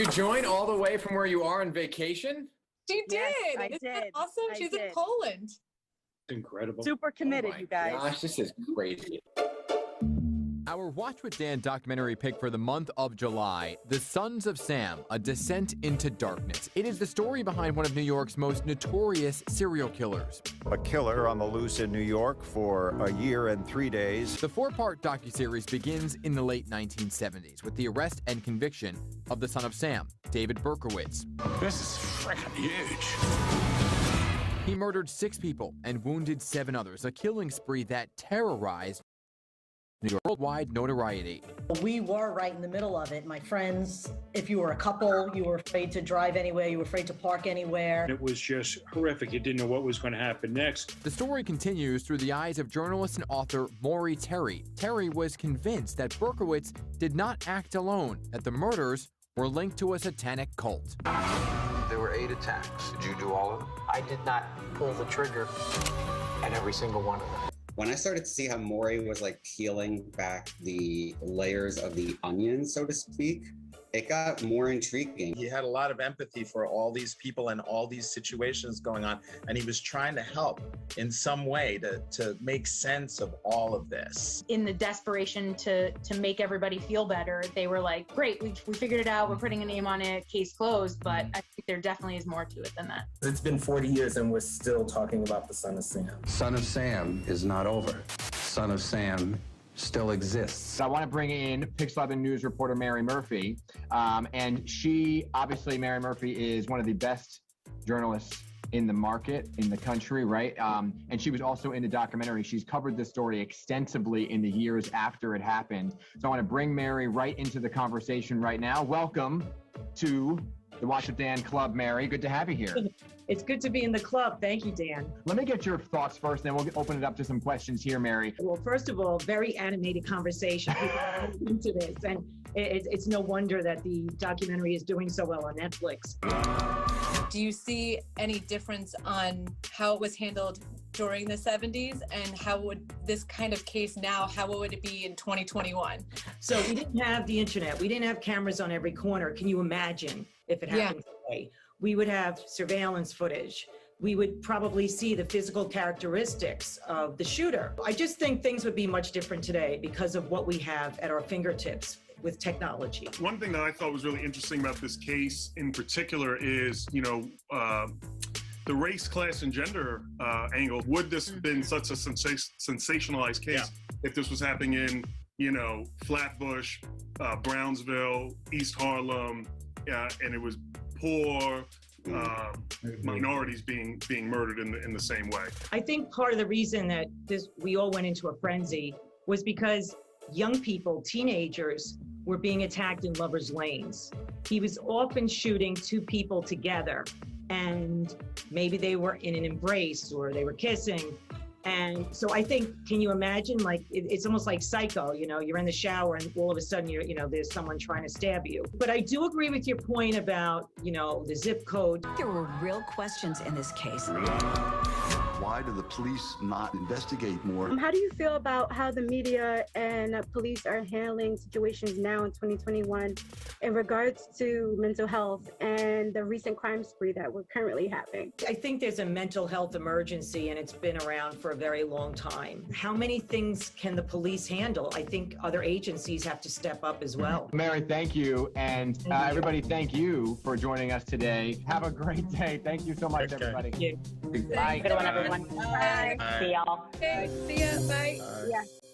you join all the way from where you are on vacation? She did. Yes, I Isn't did. that awesome? I She's did. in Poland. Incredible. Super committed, Oh you guys. Gosh, this is crazy. Our Watch with Dan documentary pick for the month of July, The Sons of Sam, A Descent into Darkness. It is the story behind one of New York's most notorious serial killers. A killer on the loose in New York for a year and 3 days. The four-part docuseries begins in the late 1970s with the arrest and conviction of the son of Sam, David Berkowitz. This is freaking huge. He murdered 6 people and wounded 7 others, a killing spree that terrorized New York worldwide notoriety. We were right in the middle of it. My friends, if you were a couple, you were afraid to drive anywhere, you were afraid to park anywhere. It was just horrific. You didn't know what was going to happen next. The story continues through the eyes of journalist and author Moriarty Terry. Terry was convinced that Berkowitz did not act alone, that the murders were linked to a satanic cult. There were 8 attacks. Did you do all of them? I did not pull the trigger at every single one of them. When I started to see how Maury was like peeling back the layers of the onion, so to speak, it got more intriguing. He had a lot of empathy for all these people and all these situations going on, and he was trying to help in some way to make sense of all of this. In the desperation to make everybody feel better, they were like, great, we figured it out, we're putting a name on it, case closed, but I think there definitely is more to it than that. It's been 40 years and we're still talking about the Son of Sam. Son of Sam is not over. Son of Sam still exists. I want to bring in Pix 11 News reporter Mary Murphy. And Mary Murphy is one of the best journalists in the market, in the country, right? And she was also in the documentary. She's covered this story extensively in the years after it happened. So I want to bring Mary right into the conversation right now. Welcome to the Watch with Dan Club, Mary. Good to have you here. It's good to be in the club. Thank you, Dan. Let me get your thoughts first, then we'll open it up to some questions here, Mary. Well, first of all, very animated conversation. People are into this, and it's no wonder that the documentary is doing so well on Netflix. Do you see any difference on how it was handled during the 70s and how would this kind of case now, how would it be in 2021? So we didn't have the internet. We didn't have cameras on every corner. Can you imagine if it happened today? We would have surveillance footage. We would probably see the physical characteristics of the shooter. I just think things would be much different today because of what we have at our fingertips with technology. One thing that I thought was really interesting about this case in particular is, the race, class, and gender angle. Would this have been such a sensationalized case if this was happening in, Flatbush, Brownsville, East Harlem, and it was poor minorities being murdered in the same way? I think part of the reason that we all went into a frenzy was because young people, teenagers, were being attacked in lovers' lanes. He was often shooting 2 people together, and maybe they were in an embrace or they were kissing. And so I think, can you imagine, like, it's almost like Psycho, you're in the shower and all of a sudden there's someone trying to stab you. But I do agree with your point about, the zip code. There were real questions in this case. Why do the police not investigate more? How do you feel about how the media and police are handling situations now in 2021 in regards to mental health and the recent crime spree that we're currently having? I think there's a mental health emergency and it's been around for a very long time. How many things can the police handle? I think other agencies have to step up as well. Mary, thank you. And everybody, thank you for joining us today. Have a great day. Thank you so much, everybody. Thank you. Bye. Good one, everyone. Bye. See y'all. Okay, see ya. Bye. Yeah.